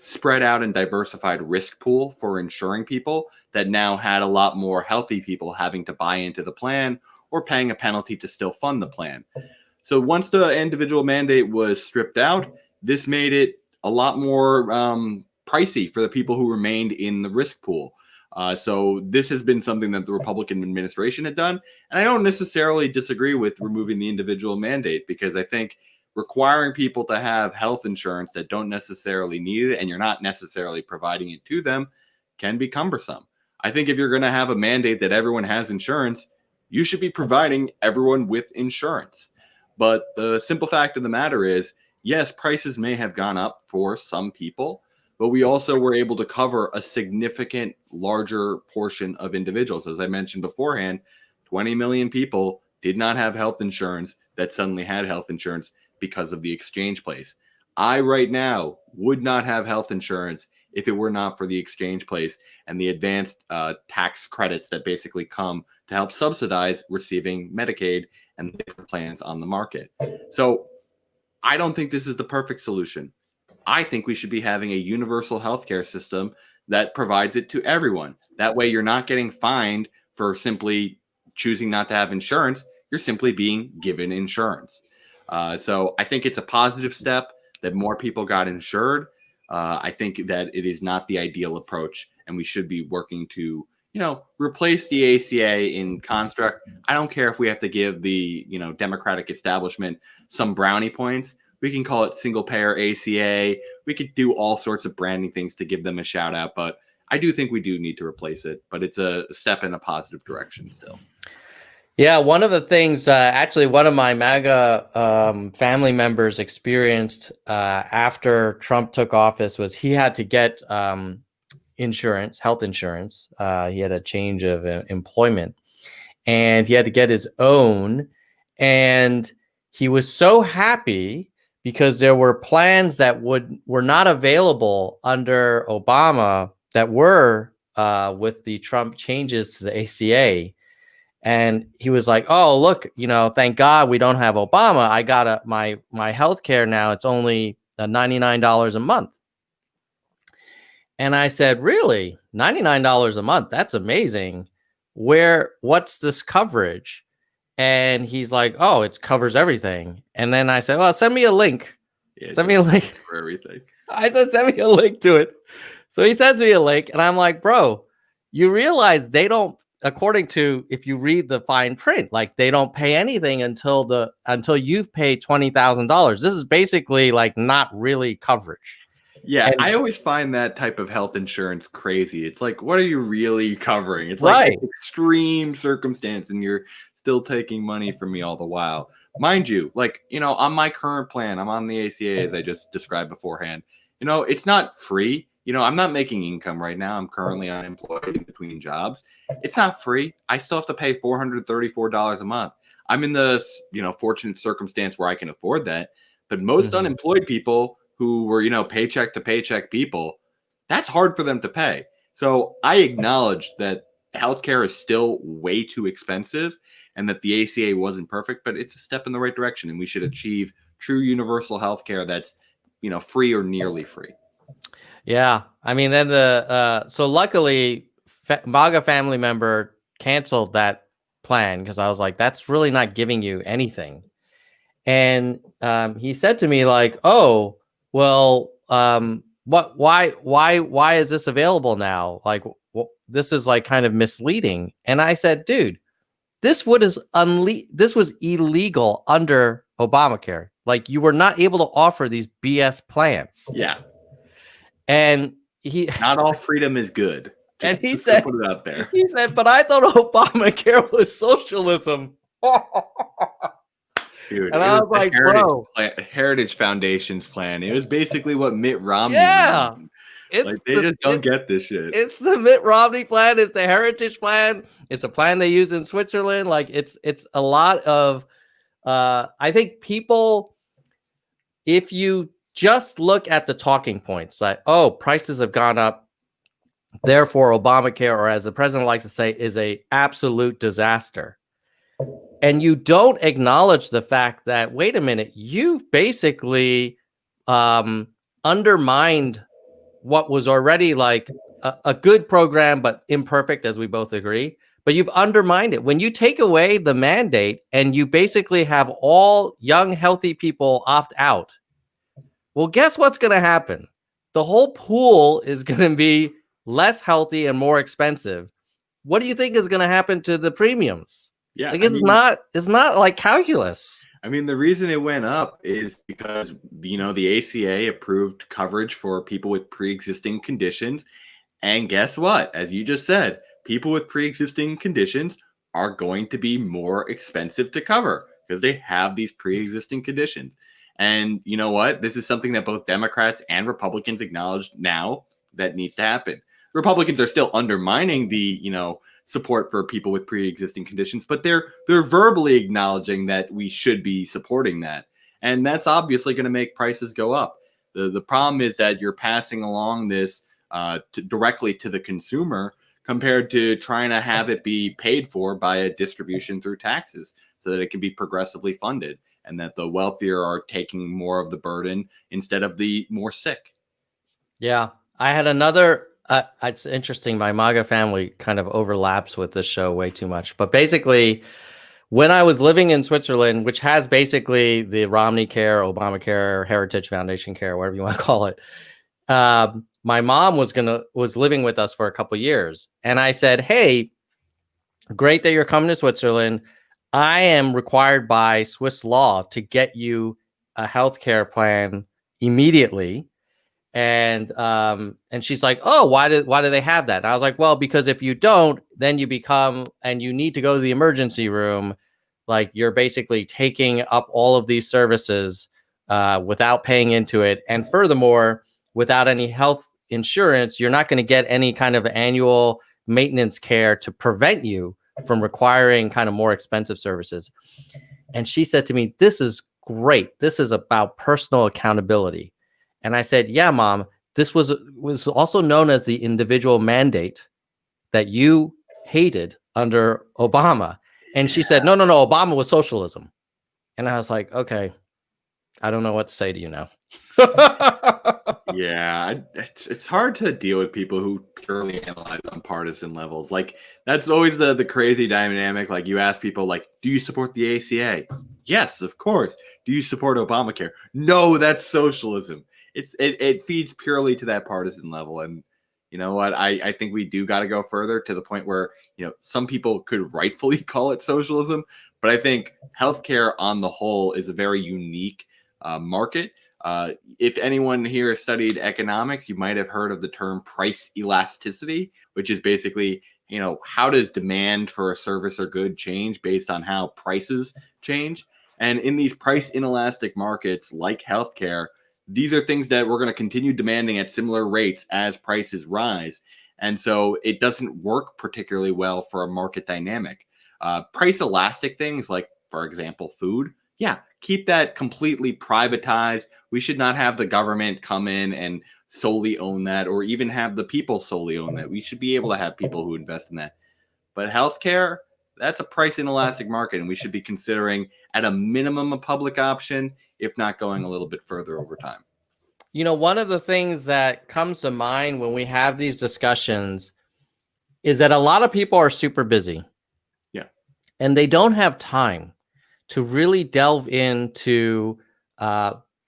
spread out and diversified risk pool for insuring people that now had a lot more healthy people having to buy into the plan or paying a penalty to still fund the plan. So once the individual mandate was stripped out, this made it a lot more pricey for the people who remained in the risk pool. So this has been something that the Republican administration had done. And I don't necessarily disagree with removing the individual mandate because I think requiring people to have health insurance that don't necessarily need it and you're not necessarily providing it to them can be cumbersome. I think if you're going to have a mandate that everyone has insurance, you should be providing everyone with insurance. But the simple fact of the matter is, yes, prices may have gone up for some people, but we also were able to cover a significant larger portion of individuals. As I mentioned beforehand, 20 million people did not have health insurance that suddenly had health insurance because of the exchange place. I right now would not have health insurance if it were not for the exchange place and the advanced tax credits that basically come to help subsidize receiving Medicaid and different plans on the market. So I don't think this is the perfect solution. I think we should be having a universal healthcare system that provides it to everyone. That way you're not getting fined for simply choosing not to have insurance. You're simply being given insurance. So I think it's a positive step that more people got insured. I think that it is not the ideal approach, and we should be working to, replace the ACA in construct. I don't care if we have to give the, Democratic establishment some brownie points. We can call it single payer ACA. We could do all sorts of branding things to give them a shout out, but I do think we do need to replace it, but it's a step in a positive direction still. Yeah, one of the things, actually, one of my MAGA family members experienced after Trump took office was he had to get insurance, health insurance. He had a change of employment, and he had to get his own. And he was so happy because there were plans that were not available under Obama that were with the Trump changes to the ACA. And he was like, oh, look, thank God we don't have Obama. I got my health care now. It's only $99 a month. And I said, really? $99 a month? That's amazing. What's this coverage? And he's like, oh, it covers everything. And then I said, well, send me a link. Yeah, send me a link for everything. I said, send me a link to it. So he sends me a link and I'm like, bro, you realize they don't, according to, if you read the fine print, like they don't pay anything until you've paid $20,000. This is basically like not really coverage. Yeah, And I always find that type of health insurance crazy. It's like, what are you really covering? It's like an extreme circumstance and you're still taking money from me all the while. Mind you, like, on my current plan, I'm on the ACA as I just described beforehand. It's not free. I'm not making income right now. I'm currently unemployed in between jobs. It's not free. I still have to pay $434 a month. I'm in the, fortunate circumstance where I can afford that. But most unemployed people who were, paycheck to paycheck people, that's hard for them to pay. So I acknowledge that healthcare is still way too expensive and that the ACA wasn't perfect, but it's a step in the right direction. And we should achieve true universal healthcare that's, free or nearly free. Yeah. I mean, then so luckily MAGA family member canceled that plan because I was like, that's really not giving you anything. And he said to me like, oh, well, why is this available now? Like, this is like kind of misleading. And I said, dude, this was illegal under Obamacare. Like, you were not able to offer these BS plans. Yeah. And not all freedom is good. And he said, put it out there. He said, but I thought Obamacare was socialism. Dude, and I was like, bro, Heritage Foundation's plan. It was basically what Mitt Romney. Yeah. Like they just don't get this shit. It's the Mitt Romney plan. It's the Heritage plan. It's a plan they use in Switzerland. Like it's a lot of. I think people, if you just look at the talking points, like prices have gone up, therefore Obamacare, or as the president likes to say, is a absolute disaster. And you don't acknowledge the fact that, wait a minute, you've basically undermined what was already like a good program, but imperfect, as we both agree. But you've undermined it. When you take away the mandate and you basically have all young, healthy people opt out, well, guess what's going to happen? The whole pool is going to be less healthy and more expensive. What do you think is going to happen to the premiums? Yeah, like it's not like calculus. I mean, the reason it went up is because, the ACA approved coverage for people with pre-existing conditions. And guess what? As you just said, people with pre-existing conditions are going to be more expensive to cover because they have these pre-existing conditions. And you know what? This is something that both Democrats and Republicans acknowledge now that needs to happen. Republicans are still undermining the, support for people with pre-existing conditions, but they're verbally acknowledging that we should be supporting that. And that's obviously going to make prices go up. The problem is that you're passing along this directly to the consumer compared to trying to have it be paid for by a distribution through taxes so that it can be progressively funded and that the wealthier are taking more of the burden instead of the more sick. Yeah. I had another, it's interesting. My MAGA family kind of overlaps with this show way too much. But basically, when I was living in Switzerland, which has basically the Romney Care, Obamacare, Heritage Foundation Care, whatever you want to call it, my mom was living with us for a couple of years. And I said, hey, great that you're coming to Switzerland. I am required by Swiss law to get you a healthcare plan immediately. And she's like, oh, why do they have that? And I was like, well, because if you don't, then you become, and you need to go to the emergency room. Like you're basically taking up all of these services without paying into it. And furthermore, without any health insurance, you're not going to get any kind of annual maintenance care to prevent you from requiring kind of more expensive services. And she said to me, this is great. This is about personal accountability. And I said, yeah, Mom, this was also known as the individual mandate that you hated under Obama. And she said, no, Obama was socialism. And I was like, okay, I don't know what to say to you now. Yeah, it's hard to deal with people who purely analyze on partisan levels. Like that's always the crazy dynamic. Like you ask people, like, do you support the ACA? Yes, of course. Do you support Obamacare? No, that's socialism. It feeds purely to that partisan level. And you know what? I think we do got to go further to the point where, some people could rightfully call it socialism. But I think healthcare on the whole is a very unique market. If anyone here has studied economics, you might have heard of the term price elasticity, which is basically, how does demand for a service or good change based on how prices change? And in these price inelastic markets like healthcare, these are things that we're going to continue demanding at similar rates as prices rise. And so it doesn't work particularly well for a market dynamic. Price elastic things like, for example, food. Yeah, keep that completely privatized. We should not have the government come in and solely own that, or even have the people solely own that. We should be able to have people who invest in that. But healthcare, that's a price inelastic market, and we should be considering at a minimum a public option, if not going a little bit further over time. One of the things that comes to mind when we have these discussions is that a lot of people are super busy. Yeah. And they don't have time to really delve into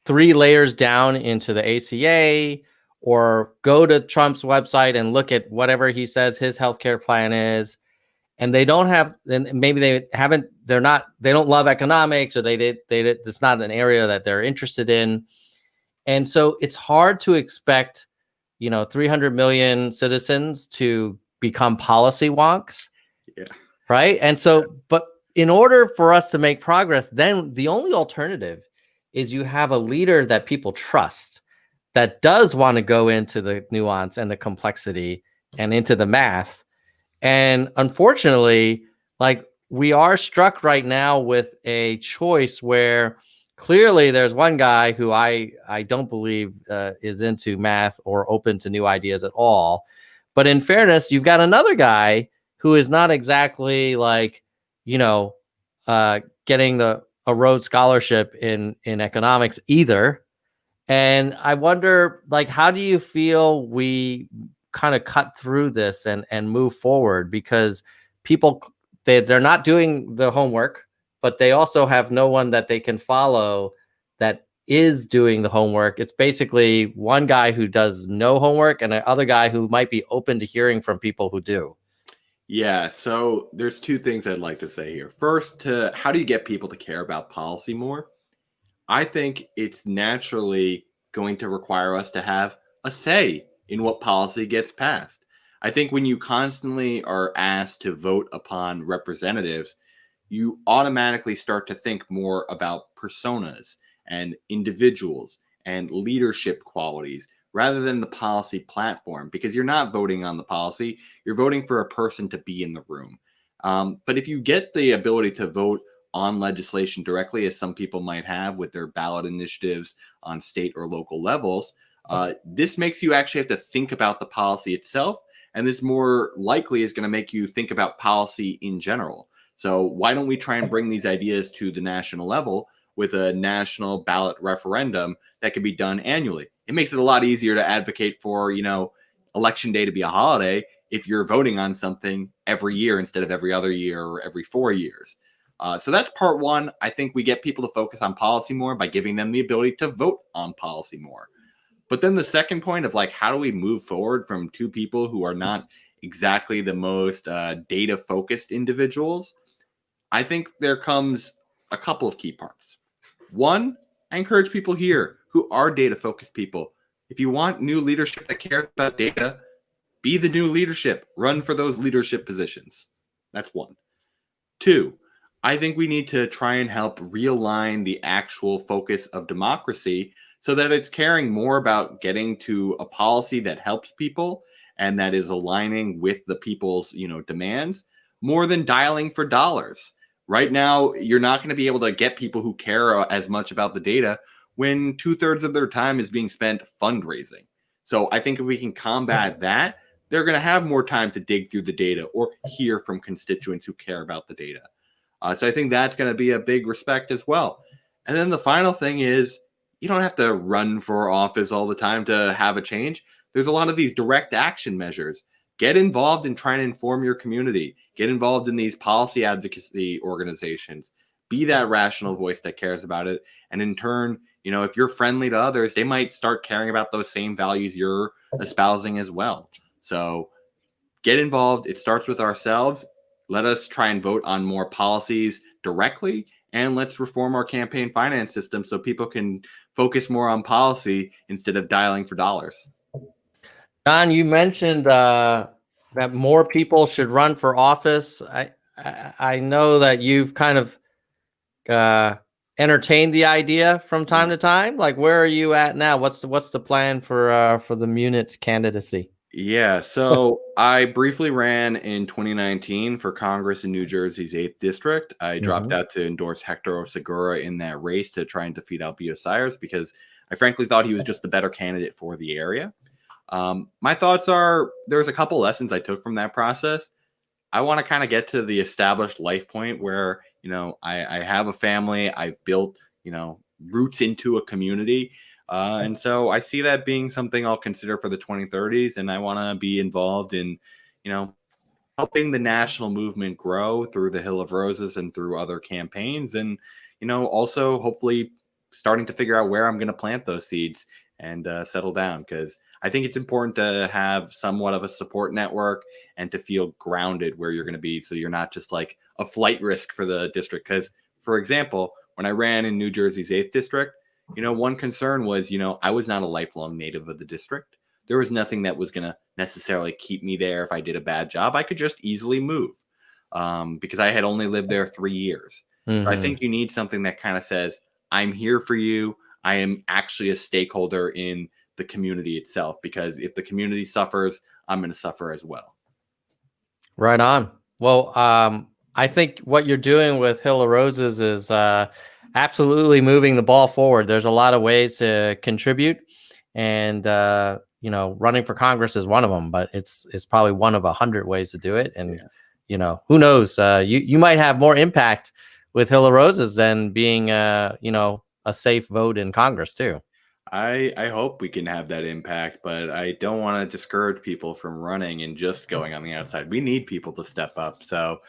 3 layers down into the ACA, or go to Trump's website and look at whatever he says his healthcare plan is. And they don't have, and maybe they don't love economics, or it's not an area that they're interested in. And so it's hard to expect, 300 million citizens to become policy wonks. Yeah. Right. And so, but in order for us to make progress, then the only alternative is you have a leader that people trust, that does want to go into the nuance and the complexity and into the math. And unfortunately, like, we are struck right now with a choice where clearly there's one guy who I don't believe is into math or open to new ideas at all. But in fairness, you've got another guy who is not exactly like, getting a Rhodes Scholarship in economics either. And I wonder, like, how do you feel we kind of cut through this and move forward? Because people, they're not doing the homework, but they also have no one that they can follow that is doing the homework. It's basically one guy who does no homework and another guy who might be open to hearing from people who do. Yeah, so there's two things I'd like to say here. First, how do you get people to care about policy more? I think it's naturally going to require us to have a say in what policy gets passed. I think when you constantly are asked to vote upon representatives, you automatically start to think more about personas and individuals and leadership qualities rather than the policy platform, because you're not voting on the policy, you're voting for a person to be in the room. But if you get the ability to vote on legislation directly, as some people might have with their ballot initiatives on state or local levels, this makes you actually have to think about the policy itself. And this more likely is going to make you think about policy in general. So why don't we try and bring these ideas to the national level with a national ballot referendum that can be done annually? It makes it a lot easier to advocate for, election day to be a holiday if you're voting on something every year instead of every other year or every 4 years. So that's part one. I think we get people to focus on policy more by giving them the ability to vote on policy more. But then the second point of, like, how do we move forward from two people who are not exactly the most data focused individuals? I think there comes a couple of key parts. One, I encourage people here who are data focused people. If you want new leadership that cares about data, be the new leadership. Run for those leadership positions. That's one. Two, I think we need to try and help realign the actual focus of democracy so that it's caring more about getting to a policy that helps people and that is aligning with the people's, demands more than dialing for dollars. Right now, you're not going to be able to get people who care as much about the data when 2/3 of their time is being spent fundraising. So I think if we can combat that, they're going to have more time to dig through the data or hear from constituents who care about the data. So I think that's going to be a big respect as well. And then the final thing is, you don't have to run for office all the time to have a change. There's a lot of these direct action measures. Get involved in trying to inform your community. Get involved in these policy advocacy organizations. Be that rational voice that cares about it. And in turn, if you're friendly to others, they might start caring about those same values you're espousing as well. So get involved. It starts with ourselves. Let us try and vote on more policies directly, and let's reform our campaign finance system so people can focus more on policy instead of dialing for dollars. Jon, you mentioned that more people should run for office. I know that you've kind of entertained the idea from time to time. Like, where are you at now? What's the plan for the Munitz candidacy? Yeah, so I briefly ran in 2019 for Congress in New Jersey's 8th District. I dropped out to endorse Hector Segura in that race to try and defeat Albedo Sayers because I frankly thought he was just the better candidate for the area. My thoughts are, there's a couple lessons I took from that process. I want to kind of get to the established life point where, I have a family, I've built, roots into a community. And so I see that being something I'll consider for the 2030s. And I want to be involved in, helping the national movement grow through the Hill of Roses and through other campaigns. And, also hopefully starting to figure out where I'm going to plant those seeds and settle down, because I think it's important to have somewhat of a support network and to feel grounded where you're going to be. So you're not just like a flight risk for the district. Because, for example, when I ran in New Jersey's 8th District, one concern was, I was not a lifelong native of the district. There was nothing that was going to necessarily keep me there if I did a bad job. I could just easily move because I had only lived there 3 years. So I think you need something that kind of says, I'm here for you. I am actually a stakeholder in the community itself, because if the community suffers, I'm going to suffer as well. Right on. Well, I think what you're doing with Hill of Roses is absolutely moving the ball forward. There's a lot of ways to contribute, and running for Congress is one of them. But it's probably one of 100 ways to do it. And who knows? You might have more impact with Hill of Roses than being a safe vote in Congress too. I hope we can have that impact, but I don't want to discourage people from running and just going on the outside. We need people to step up. So,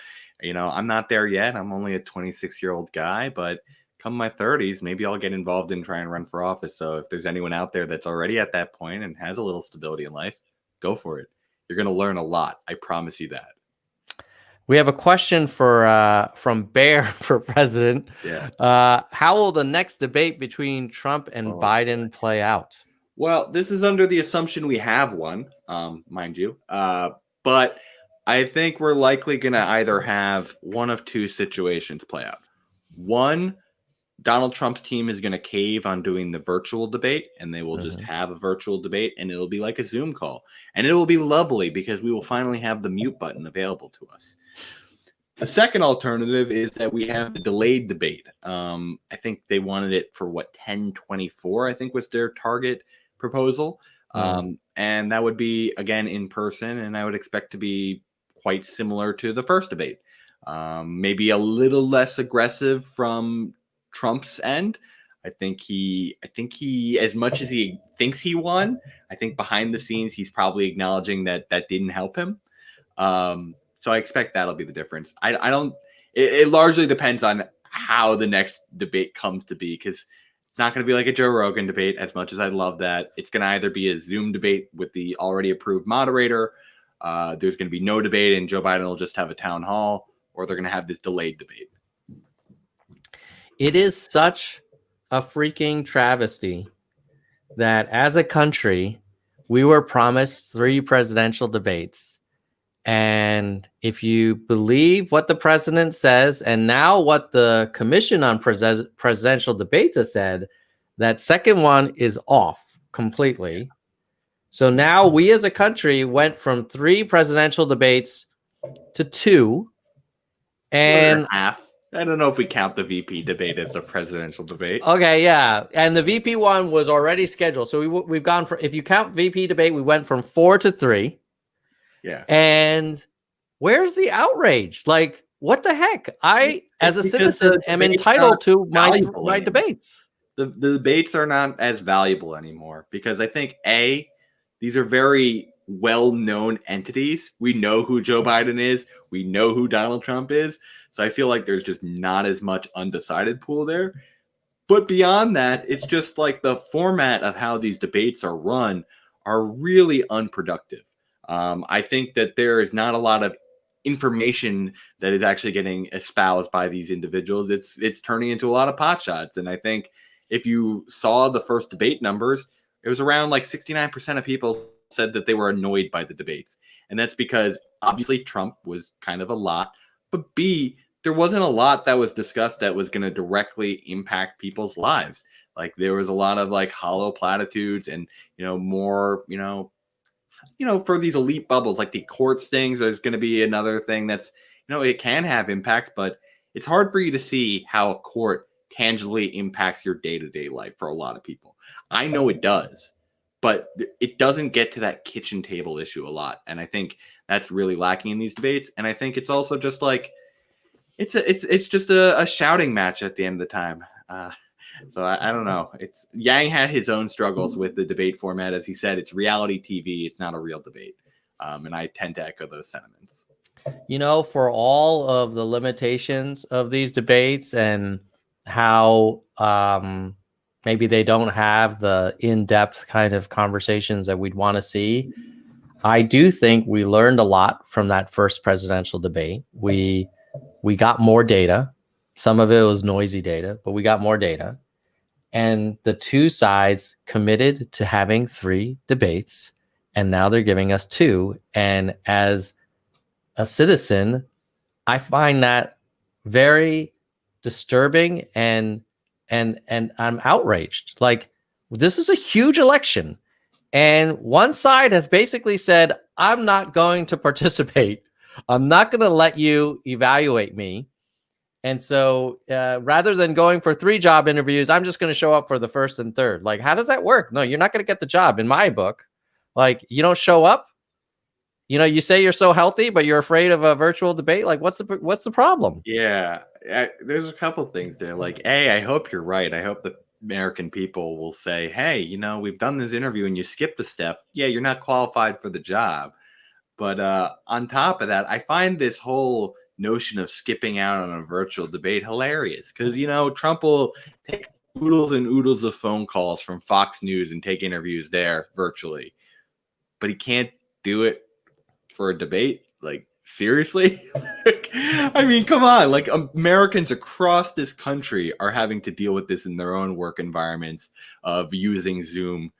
I'm not there yet. I'm only a 26-year-old guy, but come my 30s, maybe I'll get involved and try and run for office. So if there's anyone out there that's already at that point and has a little stability in life, go for it. You're going to learn a lot. I promise you that. We have a question from Bear for president. Yeah. How will the next debate between Trump and Biden play out? Well, this is under the assumption we have one, mind you. But I think we're likely going to either have one of two situations play out. One, Donald Trump's team is going to cave on doing the virtual debate, and they will just have a virtual debate, and it'll be like a Zoom call. And it will be lovely because we will finally have the mute button available to us. The second alternative is that we have the delayed debate. I think they wanted it for 10/24, I think was their target proposal. And that would be, again, in person, and I would expect to be quite similar to the first debate. Maybe a little less aggressive from Trump's end. I think he, as much as he thinks he won, I think behind the scenes, he's probably acknowledging that didn't help him. So I expect that'll be the difference. It largely depends on how the next debate comes to be, because it's not going to be like a Joe Rogan debate, as much as I love that. It's going to either be a Zoom debate with the already approved moderator. There's going to be no debate and Joe Biden will just have a town hall, or they're going to have this delayed debate. It is such a freaking travesty that as a country, we were promised 3 presidential debates. And if you believe what the president says, and now what the Commission on Presidential Debates has said, that second one is off completely. So now we as a country went from 3 presidential debates to 2. And half. I don't know if we count the VP debate as a presidential debate. Okay, yeah. And the VP one was already scheduled. So we've gone for, if you count VP debate, we went from 4 to 3. Yeah. And where's the outrage? Like, what the heck? I, as a citizen, am entitled to my debates. The debates are not as valuable anymore because I think, A, these are very well-known entities. We know who Joe Biden is. We know who Donald Trump is. So I feel like there's just not as much undecided pool there. But beyond that, it's just like the format of how these debates are run are really unproductive. I think that there is not a lot of information that is actually getting espoused by these individuals. It's turning into a lot of pot shots. And I think if you saw the first debate numbers, it was around like 69% of people said that they were annoyed by the debates. And that's because obviously Trump was kind of a lot, but B, there wasn't a lot that was discussed that was going to directly impact people's lives. Like there was a lot of like hollow platitudes and, more, for these elite bubbles, like the courts things, there's going to be another thing that's, it can have impacts, but it's hard for you to see how a court tangibly impacts your day-to-day life for a lot of people. I know it does, but it doesn't get to that kitchen table issue a lot. And I think that's really lacking in these debates. And I think it's also just like, it's just a shouting match at the end of the time. So I don't know. Yang had his own struggles with the debate format. As he said, it's reality TV. It's not a real debate. And I tend to echo those sentiments. For all of the limitations of these debates and how maybe they don't have the in-depth kind of conversations that we'd want to see, I do think we learned a lot from that first presidential debate. We got more data. Some of it was noisy data, but we got more data. And the two sides committed to having 3 debates, and now they're giving us 2. And as a citizen, I find that very disturbing, and I'm outraged. Like, this is a huge election. And one side has basically said, I'm not going to participate. I'm not going to let you evaluate me. And so rather than going for 3 job interviews, I'm just going to show up for the first and third. Like, how does that work? No, you're not going to get the job in my book. Like, you don't show up. You know, you say you're so healthy, but you're afraid of a virtual debate. Like, what's the problem? Yeah, there's a couple things there. Like, I hope you're right. I hope the American people will say, hey, you know, we've done this interview and you skipped a step. Yeah, you're not qualified for the job. But on top of that, I find this whole notion of skipping out on a virtual debate hilarious because, you know, Trump will take oodles and oodles of phone calls from Fox News and take interviews there virtually, but he can't do it for a debate. Like, seriously? I mean, come on. Like, Americans across this country are having to deal with this in their own work environments of using Zoom.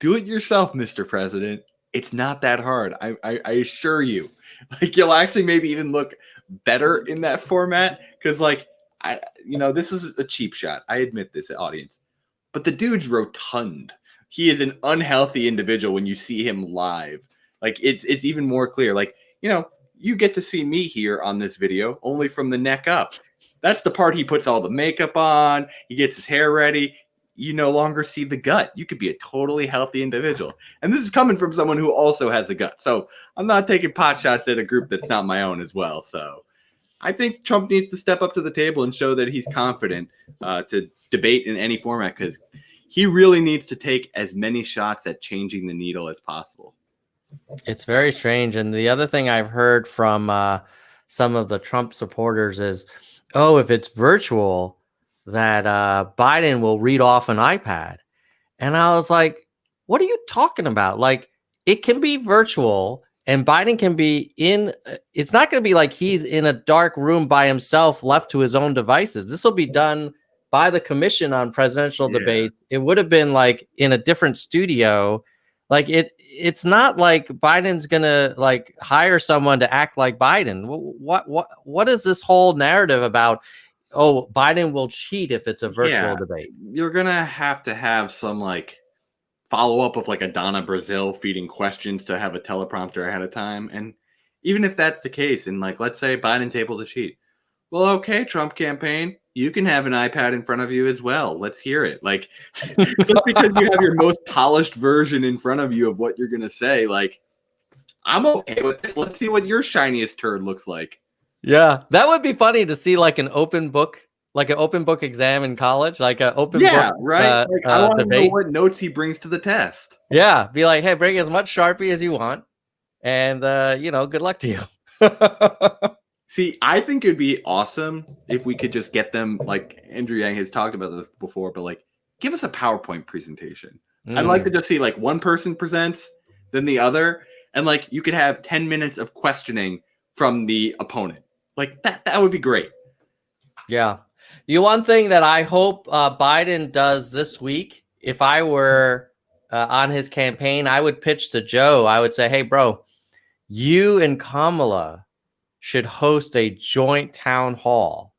Do it yourself, Mr. President. It's not that hard. I assure you. Like, you'll actually maybe even look better in that format because, like, this is a cheap shot. I admit this, audience. But the dude's rotund. He is an unhealthy individual when you see him live. Like, it's even more clear. Like, you know, you get to see me here on this video only from the neck up. That's the part he puts all the makeup on. He gets his hair ready. You no longer see the gut. You could be a totally healthy individual. And this is coming from someone who also has a gut. So I'm not taking pot shots at a group that's not my own as well. So I think Trump needs to step up to the table and show that he's confident to debate in any format because he really needs to take as many shots at changing the needle as possible. It's very strange. And the other thing I've heard from some of the Trump supporters is, oh, if it's virtual, that Biden will read off an iPad. And I was like, what are you talking about? Like, it can be virtual and Biden can be it's not going to be like he's in a dark room by himself, left to his own devices. This will be done by the Commission on Presidential Debates. It would have been like in a different studio. Like, it's not like Biden's going to like hire someone to act like Biden. What is this whole narrative about? Oh, Biden will cheat if it's a virtual debate. You're going to have some like follow up of like a Donna Brazile feeding questions to have a teleprompter ahead of time. And even if that's the case, and like, let's say Biden's able to cheat. Well, okay, Trump campaign, you can have an iPad in front of you as well. Let's hear it. Like, just because you have your most polished version in front of you of what you're going to say, like, I'm okay with this. Let's see what your shiniest turd looks like. Yeah, that would be funny to see like an open book exam in college, like an open book. Right. Like, I want to know what notes he brings to the test. Yeah, be like, hey, bring as much Sharpie as you want, and good luck to you. See, I think it'd be awesome if we could just get them, like Andrew Yang has talked about this before, but like, give us a PowerPoint presentation. I'd like to just see like one person presents, then the other, and like you could have 10 minutes of questioning from the opponent. Like that would be great. Yeah. One thing that I hope Biden does this week, if I were on his campaign, I would pitch to Joe. I would say, hey, bro, you and Kamala should host a joint town hall.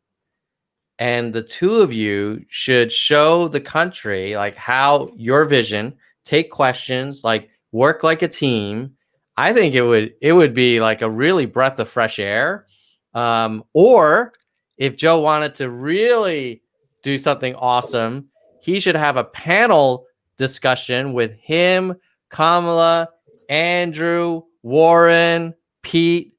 And the two of you should show the country like how your vision, take questions, like work like a team. I think it would be like a really breath of fresh air. Or if Joe wanted to really do something awesome, he should have a panel discussion with him, Kamala, Andrew, Warren, Pete.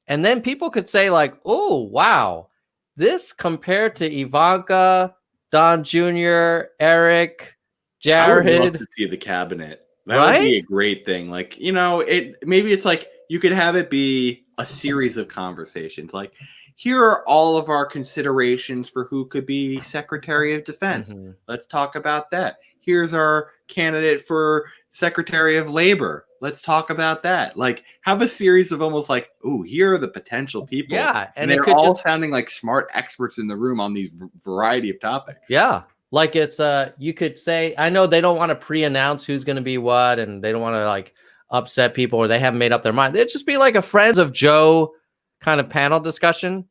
And then people could say like, oh, wow, this compared to Ivanka, Don Jr., Eric, Jared. I would love to see the cabinet. That would be a great thing. Like, maybe it's like you could have it be a series of conversations. Like, here are all of our considerations for who could be Secretary of Defense. Mm-hmm. Let's talk about that. Here's our candidate for Secretary of Labor. Let's talk about that. Like, have a series of almost like, oh, here are the potential people. Yeah. And they're all sounding like smart experts in the room on these variety of topics. Yeah. Like it's, you could say, I know they don't want to pre-announce who's going to be what, and they don't want to like upset people or they haven't made up their mind. It'd just be like a Friends of Joe kind of panel discussion.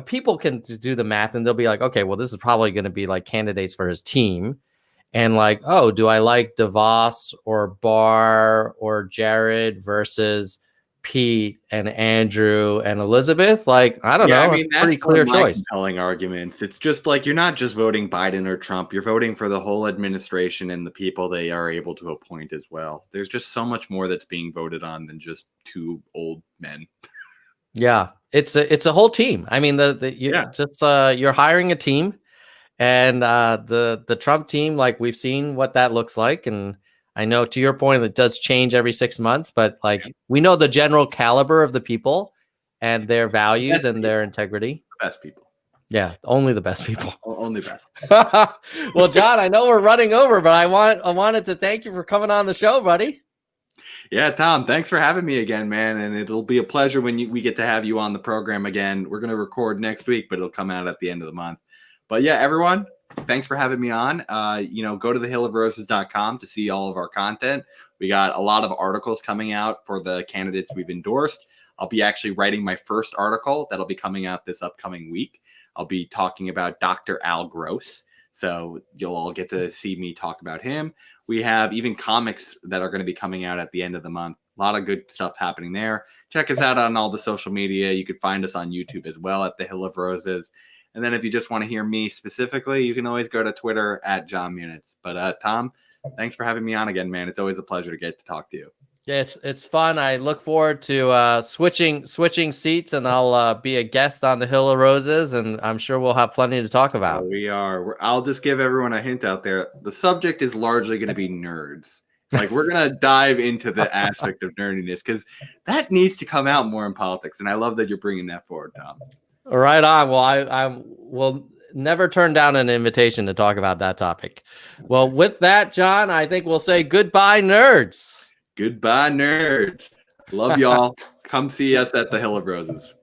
People can do the math and they'll be like, okay, well, this is probably going to be like candidates for his team. and like, oh, do I like DeVos or Barr or Jared versus Pete and Andrew and Elizabeth? Like, I don't know. I mean, It's a pretty that's one clear of my choice. compelling arguments. It's just like you're not just voting Biden or Trump, you're voting for the whole administration and the people they are able to appoint as well. There's just so much more that's being voted on than just two old men. Yeah, it's a whole team. I mean, you're hiring a team, and the Trump team, like we've seen what that looks like, and I know to your point, it does change every 6 months, but like we know the general caliber of the people and their values and their integrity. The best people. Yeah, only the best people. Only best. Well, John, I know we're running over, but I wanted to thank you for coming on the show, buddy. Yeah, Tom, thanks for having me again, man. And it'll be a pleasure when we get to have you on the program again. We're going to record next week, but it'll come out at the end of the month. But yeah, everyone, thanks for having me on. Go to thehillofroses.com to see all of our content. We got a lot of articles coming out for the candidates we've endorsed. I'll be actually writing my first article that'll be coming out this upcoming week. I'll be talking about Dr. Al Gross. So you'll all get to see me talk about him. We have even comics that are going to be coming out at the end of the month. A lot of good stuff happening there. Check us out on all the social media. You can find us on YouTube as well at The Hill of Roses. And then if you just want to hear me specifically, you can always go to Twitter at Jon Munitz. But Tom, thanks for having me on again, man. It's always a pleasure to get to talk to you. Yeah, it's fun. I look forward to switching seats, and I'll be a guest on the Hill of Roses, and I'm sure we'll have plenty to talk about. We are. I'll just give everyone a hint out there. The subject is largely going to be nerds. Like we're going to dive into the aspect of nerdiness because that needs to come out more in politics, and I love that you're bringing that forward, Tom. Right on. Well, I will never turn down an invitation to talk about that topic. Well, with that, John, I think we'll say goodbye, nerds. Goodbye, nerds. Love y'all. Come see us at the Hill of Roses.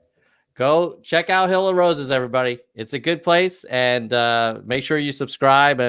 Go check out Hill of Roses, everybody. It's a good place, and make sure you subscribe.